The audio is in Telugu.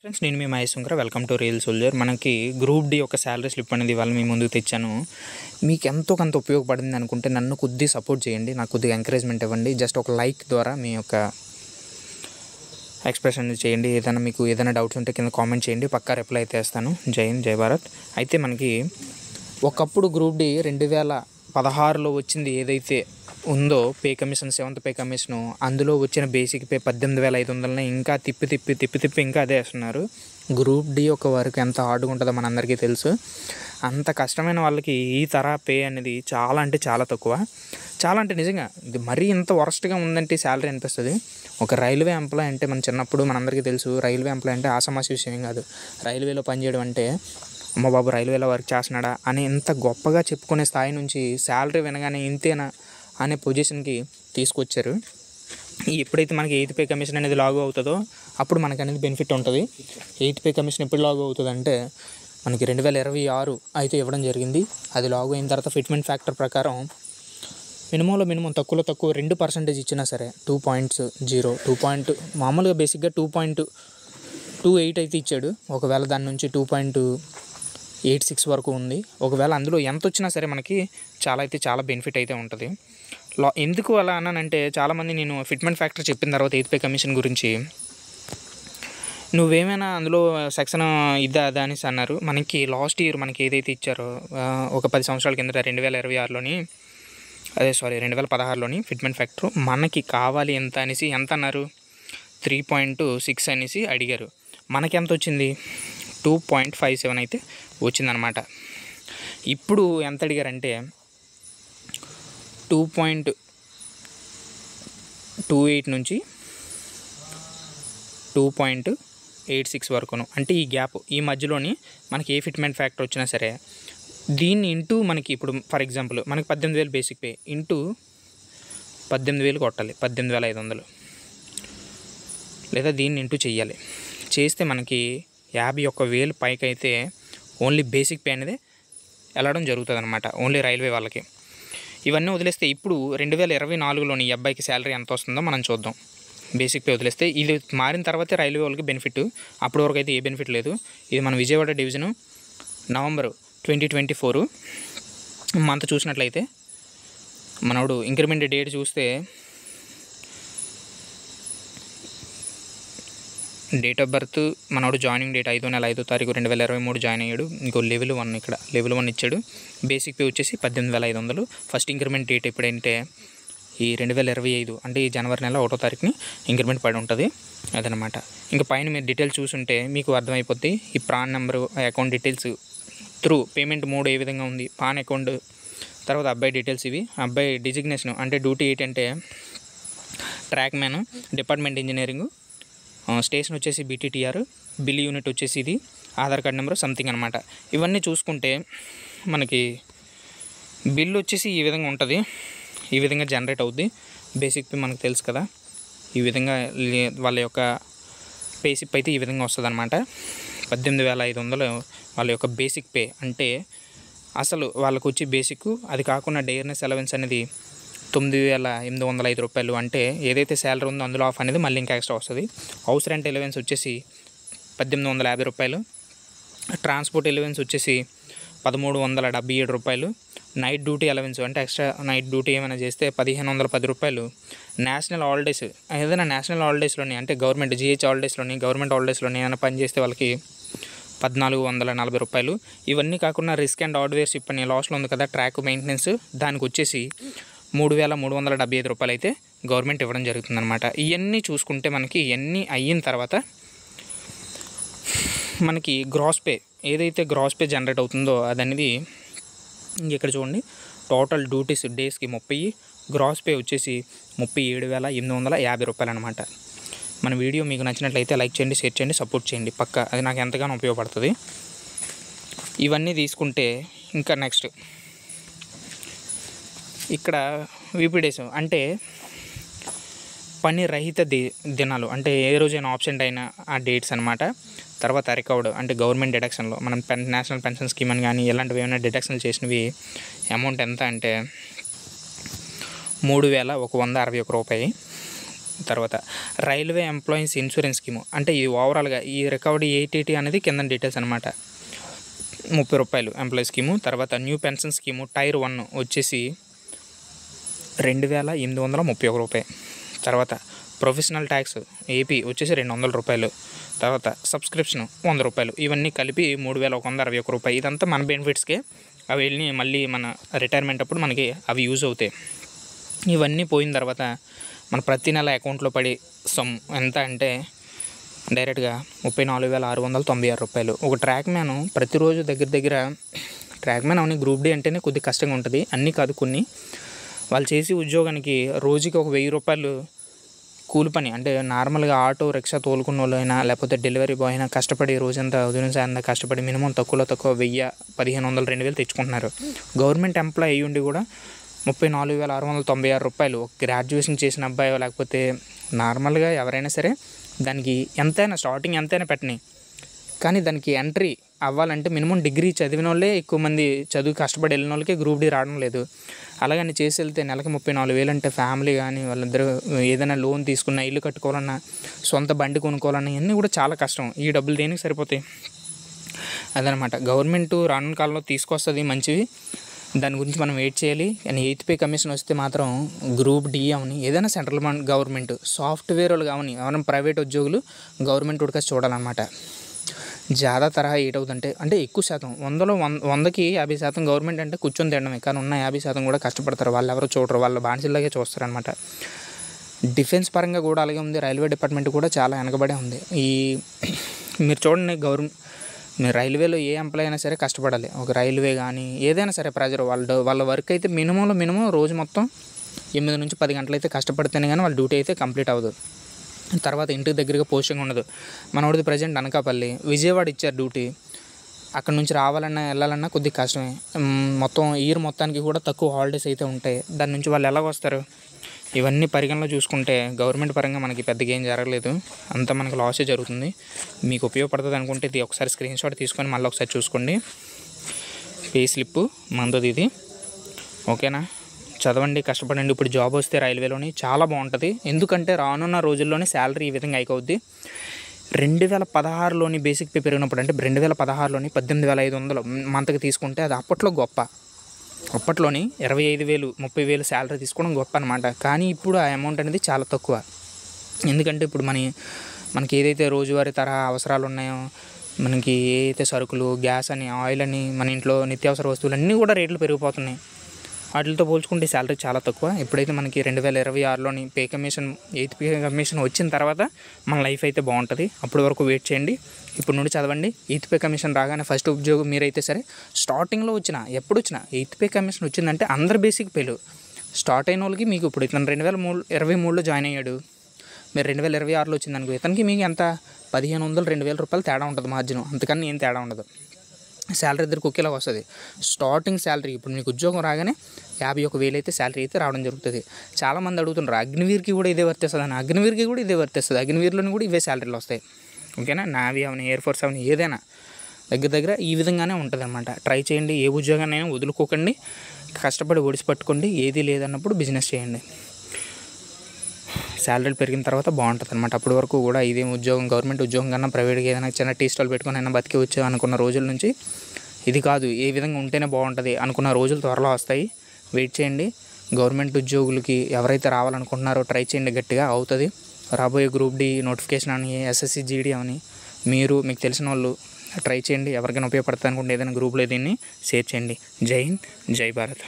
ఫ్రెండ్స్, నేను మీ Mahesh Shankar. Welcome to real soldier. మనకి గ్రూప్ డి యొక్క శాలరీ స్లిప్ అనేది ఇవాళ మీ ముందుకు తెచ్చాను. మీకు ఎంతో కొంత ఉపయోగపడింది అనుకుంటే నన్ను కొద్దిగా సపోర్ట్ చేయండి, నాకు కొద్దిగా ఎంకరేజ్మెంట్ ఇవ్వండి. జస్ట్ ఒక లైక్ ద్వారా మీ యొక్క ఎక్స్ప్రెషన్ చేయండి. ఏదైనా మీకు ఏదైనా డౌట్స్ ఉంటే కింద కామెంట్ చేయండి, పక్కా రిప్లై అయితే ఇస్తాను. జై హింద్, జై భారత్. అయితే మనకి ఒకప్పుడు గ్రూప్ డి 2016లో వచ్చింది ఏదైతే ఉందో pay commission, 7th pay commission, అందులో వచ్చిన బేసిక్ పే 18,500 ఇంకా తిప్పి ఇంకా అదే వేస్తున్నారు. గ్రూప్ డి యొక్క వర్క్ ఎంత హార్డ్గా ఉంటుందో మనందరికీ తెలుసు. అంత కష్టమైన వాళ్ళకి ఈ తరహా పే అనేది చాలా అంటే చాలా తక్కువ. చాలా అంటే నిజంగా ఇది మరీ ఇంత వరస్ట్గా ఉందంటే శాలరీ అనిపిస్తుంది. ఒక రైల్వే ఎంప్లాయ్ అంటే మన చిన్నప్పుడు మనందరికీ తెలుసు, రైల్వే ఎంప్లాయ్ అంటే ఆషామాషి విషయం ఏం కాదు. రైల్వేలో పనిచేయడం అంటే అమ్మ బాబు రైల్వేలో వర్క్ చేస్తున్నాడా అని ఇంత గొప్పగా చెప్పుకునే స్థాయి నుంచి శాలరీ వినగానే ఇంతేనా అనే పొజిషన్కి తీసుకొచ్చారు. ఎప్పుడైతే మనకి 8th పే కమిషన్ అనేది లాగు అవుతుందో అప్పుడు మనకు అనేది బెనిఫిట్ ఉంటుంది. 8th పే కమిషన్ ఎప్పుడు లాగు అవుతుంది అంటే మనకి 2026 అయితే ఇవ్వడం జరిగింది. అది లాగు అయిన తర్వాత ఫిట్మెంట్ ఫ్యాక్టర్ ప్రకారం మినిమం తక్కువ 2% ఇచ్చినా సరే 2.0 మామూలుగా బేసిక్గా 2.28 అయితే ఇచ్చాడు. ఒకవేళ దాని నుంచి 2.86 వరకు ఉంది. ఒకవేళ అందులో ఎంత వచ్చినా సరే మనకి చాలా బెనిఫిట్ అయితే ఉంటుంది. ఎందుకు అలా అన్నానంటే చాలామంది నేను ఫిట్మెంట్ ఫ్యాక్టర్ చెప్పిన తర్వాత 8th పే కమిషన్ గురించి నువ్వేమైనా అందులో సెక్షన్ ఇదా అదా అనేసి అన్నారు. మనకి లాస్ట్ ఇయర్ మనకి ఏదైతే ఇచ్చారో ఒక 10 సంవత్సరాల కిందట 2016లోని ఫిట్మెంట్ ఫ్యాక్టర్ మనకి కావాలి ఎంత అనేసి ఎంత అన్నారు, 3.6 అనేసి అడిగారు. మనకి ఎంత వచ్చింది, 2.57 అయితే వచ్చిందనమాట. ఇప్పుడు ఎంత అడిగారంటే 2.28 నుంచి 2.86 వరకును, అంటే ఈ గ్యాప్, ఈ మధ్యలోని మనకి ఏ ఫిట్మెంట్ ఫ్యాక్టర్ వచ్చినా సరే దీన్ని ఇంటూ మనకి ఇప్పుడు ఫర్ ఎగ్జాంపుల్ మనకి 18,000 బేసిక్ పే ఇంటూ 18,000 కొట్టాలి, 18,500, లేదా దీన్ని ఇంటూ చెయ్యాలి. చేస్తే మనకి 51,000 పైకి అయితే ఓన్లీ బేసిక్ పే అనేది వెళ్ళడం జరుగుతుంది అనమాట, ఓన్లీ రైల్వే వాళ్ళకి. ఇవన్నీ వదిలేస్తే ఇప్పుడు 2024లోని ఈ అబ్బాయికి శాలరీ ఎంత వస్తుందో మనం చూద్దాం. బేసిక్ పే వదిలేస్తే ఇది మారిన తర్వాతే రైల్వే వాళ్ళకి బెనిఫిట్, అప్పటి వరకు అయితే ఏ బెనిఫిట్ లేదు. ఇది మన విజయవాడ డివిజను నవంబర్ 2024 మంత్ చూసినట్లయితే మనోడు ఇంక్రిమెంట్ డేట్ చూస్తే డేట్ ఆఫ్ బర్త్ మనోడు జాయినింగ్ డేట్ 5వ నెల 5వ తారీఖు 2023 జాయిన్ అయ్యాడు. ఇంకో లెవెల్ 1 ఇక్కడ లెవెల్ 1 ఇచ్చాడు. బేసిక్ పే వచ్చేసి 18,500. ఫస్ట్ ఇంక్రిమెంట్ డేట్ ఎప్పుడంటే ఈ 2025 అంటే ఈ జనవరి నెల 1వ తారీఖుని ఇంక్రిమెంట్ పడి ఉంటుంది. అదనమాట. ఇంకా పైన మీరు డీటెయిల్స్ చూసుంటే మీకు అర్థమైపోద్ది. ఈ PRAN number, account details, through payment mode ఏ విధంగా ఉంది, పాన్ అకౌంట్, తర్వాత అబ్బాయి డీటెయిల్స్ ఇవి. అబ్బాయి డిజిగ్నేషన్ అంటే డ్యూటీ ఏంటంటే track man, department engineering, station వచ్చేసి BTTR, బిల్ యూనిట్ వచ్చేసి ఇది, ఆధార్ కార్డ్ నెంబర్ సంథింగ్ అనమాట. ఇవన్నీ చూసుకుంటే మనకి బిల్ వచ్చేసి ఈ విధంగా ఉంటుంది, ఈ విధంగా జనరేట్ అవుద్ది. బేసిక్ పే మనకు తెలుసు కదా, ఈ విధంగా వాళ్ళ యొక్క పేసిప్ అయితే ఈ విధంగా వస్తుంది అనమాట. 18,500 వాళ్ళ యొక్క బేసిక్ పే, అంటే అసలు వాళ్ళకు వచ్చి బేసిక్, అది కాకుండా డేర్నెస్ అలవెన్స్ అనేది 9,805 రూపాయలు. అంటే ఏదైతే శాలరీ ఉందో అందులో ఆఫ్ అనేది మళ్ళీ ఇంకా ఎక్స్ట్రా వస్తుంది. హౌస్ రెంట్ ఎలవెన్స్ వచ్చేసి 1,850 రూపాయలు. ట్రాన్స్పోర్ట్ ఎలవెన్స్ వచ్చేసి 1,377 రూపాయలు. నైట్ డ్యూటీ అలవెన్స్ అంటే ఎక్స్ట్రా నైట్ డ్యూటీ ఏమైనా చేస్తే 1,510 రూపాయలు. నేషనల్ హాలిడేస్, ఏదైనా నేషనల్ హాలిడేస్లోని అంటే గవర్నమెంట్ GH హాలిడేస్లోని, గవర్నమెంట్ హాలిడేస్లోని ఏమైనా పని చేస్తే వాళ్ళకి 1,440 రూపాయలు. ఇవన్నీ కాకుండా రిస్క్ అండ్ హార్డ్వేర్షిప్ అని లాస్ట్లో ఉంది కదా, ట్రాక్ మెయింటెనెన్స్, దానికి వచ్చేసి 3,375 రూపాయలు అయితే గవర్నమెంట్ ఇవ్వడం జరుగుతుందన్నమాట. ఇవన్నీ చూసుకుంటే మనకి ఇవన్నీ అయిన తర్వాత మనకి గ్రాస్ పే, ఏదైతే గ్రాస్ పే జనరేట్ అవుతుందో అదనేది ఇక్కడ చూడండి. టోటల్ డ్యూటీస్ డేస్కి 30, గ్రాస్ పే వచ్చేసి 37,850 రూపాయలు అనమాట. మన వీడియో మీకు నచ్చినట్లయితే లైక్ చేయండి, షేర్ చేయండి, సపోర్ట్ చేయండి, పక్కా అది నాకు ఎంతగానో ఉపయోగపడుతుంది. ఇవన్నీ తీసుకుంటే ఇంకా నెక్స్ట్ ఇక్కడ వీపీ డేస్ అంటే పని రహిత దినాలు, అంటే ఏ రోజైనా ఆబ్సెంట్ అయినా ఆ డేట్స్ అనమాట. తర్వాత రికవర్డ్ అంటే గవర్నమెంట్ డిడక్షన్లో మనం నేషనల్ పెన్షన్ స్కీమ్ అని కానీ ఇలాంటివి ఏమైనా డిడక్షన్లు చేసినవి అమౌంట్ ఎంత అంటే 3,161 రూపాయి. తర్వాత రైల్వే ఎంప్లాయీస్ ఇన్సూరెన్స్ స్కీము, అంటే ఇది ఓవరాల్గా ఈ రికవర్డ్ 880 అనేది కింద డీటెయిల్స్ అనమాట. 30 రూపాయలు ఎంప్లాయీ స్కీము. తర్వాత న్యూ పెన్షన్ స్కీము టైర్ 1 వచ్చేసి 2831 రూపాయి. తర్వాత ప్రొఫెషనల్ ట్యాక్స్ ఏపీ వచ్చేసి 200 రూపాయలు. తర్వాత సబ్స్క్రిప్షన్ 100 రూపాయలు. ఇవన్నీ కలిపి 3161 రూపాయి. ఇదంతా మన బెనిఫిట్స్కే. అవి వెళ్ళి మళ్ళీ మన రిటైర్మెంట్ అప్పుడు మనకి అవి యూజ్ అవుతాయి. ఇవన్నీ పోయిన తర్వాత మన ప్రతి నెల అకౌంట్లో పడి సమ్ ఎంత అంటే డైరెక్ట్గా 34,696 రూపాయలు. ఒక ట్రాక్ మ్యాన్ ప్రతిరోజు దగ్గర ట్రాక్ మ్యాన్ అవన్నీ గ్రూప్ డి అంటేనే కొద్దిగా కష్టంగా ఉంటుంది. అన్నీ కాదు, కొన్ని వాళ్ళు చేసే ఉద్యోగానికి రోజుకి ఒక 1000 రూపాయలు కూలి పని. అంటే నార్మల్గా ఆటో రిక్షా తోలుకున్న వాళ్ళు అయినా లేకపోతే డెలివరీ బాయ్ అయినా కష్టపడి రోజంతా ఉదయం సాయంత్రం కష్టపడి మినిమం తక్కువ 1000, 1500, 2000 తెచ్చుకుంటున్నారు. గవర్నమెంట్ ఎంప్లాయ్ అయ్యి ఉండి కూడా 34,696 రూపాయలు. ఒక గ్రాడ్యుయేషన్ చేసిన అబ్బాయి లేకపోతే నార్మల్గా ఎవరైనా సరే దానికి ఎంతైనా స్టార్టింగ్ ఎంతైనా పెట్టని, కానీ దానికి ఎంట్రీ అవ్వాలంటే మినిమం డిగ్రీ చదివిన వాళ్ళే ఎక్కువ మంది చదువు కష్టపడి వెళ్ళిన వాళ్ళకి గ్రూప్ డి రావడం లేదు. అలాగని చేసి వెళ్తే నెలకి 34,000 అంటే ఫ్యామిలీ కానీ వాళ్ళిద్దరు ఏదైనా లోన్ తీసుకున్నా, ఇల్లు కట్టుకోవాలన్నా, సొంత బండి కొనుక్కోవాలన్నా ఇవన్నీ కూడా చాలా కష్టం. ఈ డబ్బులు దేనికి సరిపోతాయి? అదనమాట. గవర్నమెంట్ రానున్న కాలంలో తీసుకొస్తుంది మంచివి, దాని గురించి మనం వెయిట్ చేయాలి. కానీ 8th పే కమిషన్ వస్తే మాత్రం గ్రూప్ డి అవని ఏదైనా సెంట్రల్ గవర్నమెంట్ సాఫ్ట్వేర్ వాళ్ళు కావని ఎవరైనా ప్రైవేట్ ఉద్యోగులు గవర్నమెంట్ ఉడక చూడాలన్నమాట. జాదా తరహా ఏటవుతుంటే అంటే ఎక్కువ శాతం 100కి 50% గవర్నమెంట్ అంటే కూర్చొని తినడమే, కానీ ఉన్న 50% కూడా కష్టపడతారు. వాళ్ళు ఎవరో చూడరు, వాళ్ళ బానిసలాగే చూస్తారనమాట. డిఫెన్స్ పరంగా కూడా అలాగే ఉంది. రైల్వే డిపార్ట్మెంట్ కూడా చాలా వెనకబడే ఉంది. మీరు చూడండి, మీరు రైల్వేలో ఏ ఎంప్లాయ్ అయినా సరే కష్టపడాలి. ఒక రైల్వే కానీ ఏదైనా సరే ప్రెజర్ వాళ్ళ వర్క్ అయితే మినిమం రోజు మొత్తం 8 నుంచి 10 గంటలు అయితే కష్టపడితేనే కానీ వాళ్ళ డ్యూటీ అయితే కంప్లీట్ అవ్వదు. తర్వాత ఇంటికి దగ్గరగా పోస్టింగ్ ఉండదు. మనోడిది ప్రజెంట్ అనకాపల్లి, విజయవాడ ఇచ్చారు డ్యూటీ. అక్కడ నుంచి రావాలన్నా వెళ్ళాలన్నా కొద్దిగా కష్టమే. మొత్తం ఇయర్ మొత్తానికి కూడా తక్కువ హాలిడేస్ అయితే ఉంటాయి. దాని నుంచి వాళ్ళు ఎలాగ వస్తారు? ఇవన్నీ పరిగణలో చూసుకుంటే గవర్నమెంట్ పరంగా మనకి పెద్దగా ఏం జరగలేదు, అంతా మనకు లాసే జరుగుతుంది. మీకు ఉపయోగపడుతుంది అనుకుంటే ఇది ఒకసారి స్క్రీన్ షాట్ తీసుకొని మళ్ళీ ఒకసారి చూసుకోండి. పే స్లిప్ మందది ఇది, ఓకేనా? చదవండి, కష్టపడండి. ఇప్పుడు జాబ్ వస్తే రైల్వేలోని చాలా బాగుంటుంది. ఎందుకంటే రానున్న రోజుల్లోనే శాలరీ ఈ విధంగా అయిపోద్ది. 2016లోని బేసిక్ పే పెరిగినప్పుడు, అంటే 2016లోని 18,500 మంత్కి తీసుకుంటే అది అప్పట్లో గొప్ప. అప్పట్లోని 25,000, 30,000 శాలరీ తీసుకోవడం గొప్ప అనమాట. కానీ ఇప్పుడు ఆ అమౌంట్ అనేది చాలా తక్కువ. ఎందుకంటే ఇప్పుడు మనకి ఏదైతే రోజువారీ తరహా అవసరాలు ఉన్నాయో, మనకి ఏదైతే సరుకులు, గ్యాస్ అని, ఆయిల్ అని, మన ఇంట్లో నిత్యావసర వస్తువులు అన్నీ కూడా రేట్లు పెరిగిపోతున్నాయి. వాటితో పోల్చుకుంటే శాలరీ చాలా తక్కువ. ఎప్పుడైతే మనకి 2026లోని pay commission 8th pay commission వచ్చిన తర్వాత మన లైఫ్ అయితే బాగుంటుంది. అప్పటి వరకు వెయిట్ చేయండి. ఇప్పుడు నుండి చదవండి. 8th పే కమిషన్ రాగానే ఫస్ట్ ఉద్యోగం మీరైతే సరే స్టార్టింగ్లో ఎప్పుడు వచ్చినా 8th పే కమిషన్ వచ్చిందంటే అందరు బేసిక్ పేలు స్టార్ట్ అయిన వాళ్ళకి, మీకు ఇప్పుడు ఇతను 2023లో జాయిన్ అయ్యాడు, మీరు 2026లో వచ్చిందనుకో, ఇతనికి మీకు ఎంత 1,500, 2,000 రూపాయలు తేడా ఉంటుంది మార్జిన్, అంతకన్నా ఏం తేడా ఉండదు. శాలరీ ఇద్దరికి ఒకేలాగా వస్తుంది. స్టార్టింగ్ శాలరీ ఇప్పుడు మీకు ఉద్యోగం రాగానే 51,000 అయితే శాలరీ అయితే రావడం జరుగుతుంది. చాలామంది అడుగుతున్నారు అగ్నివీర్కి కూడా ఇదే వర్తిస్తుంది అని. అగ్నివీర్కి కూడా ఇదే వర్తిస్తుంది. అగ్నివీర్లోని కూడా ఇవే శాలరీలు వస్తాయి, ఓకేనా? నావీ అవని, ఎయిర్ ఫోర్స్ అవని, ఏదైనా దగ్గర ఈ విధంగానే ఉంటుంది అనమాట. ట్రై చేయండి. ఏ ఉద్యోగాన్ని వదులుకోకండి, కష్టపడి ఒడిసి పట్టుకోండి. ఏది లేదన్నప్పుడు బిజినెస్ చేయండి. శాలరీలు పెరిగిన తర్వాత బాగుంటుంది అనమాట. అప్పటి వరకు కూడా ఇదే ఉద్యోగం, గవర్నమెంట్ ఉద్యోగం కన్నా ప్రైవేట్గా ఏదైనా చిన్న టీ స్టాల్ పెట్టుకొని అయినా బతికి వచ్చే అనుకున్న రోజుల నుంచి ఇది కాదు, ఏ విధంగా ఉంటేనే బాగుంటుంది అనుకున్న రోజులు త్వరలో వస్తాయి. వెయిట్ చేయండి. గవర్నమెంట్ ఉద్యోగులకి ఎవరైతే రావాలనుకుంటున్నారో ట్రై చేయండి, గట్టిగా అవుతుంది. రాబోయే గ్రూప్ డి నోటిఫికేషన్ అని, SSC GD అని మీకు తెలిసిన వాళ్ళు ట్రై చేయండి. ఎవరికైనా ఉపయోగపడుతుంది అనుకుంటే ఏదైనా గ్రూప్లో దీన్ని షేర్ చేయండి. జై హింద్, జై భారత్.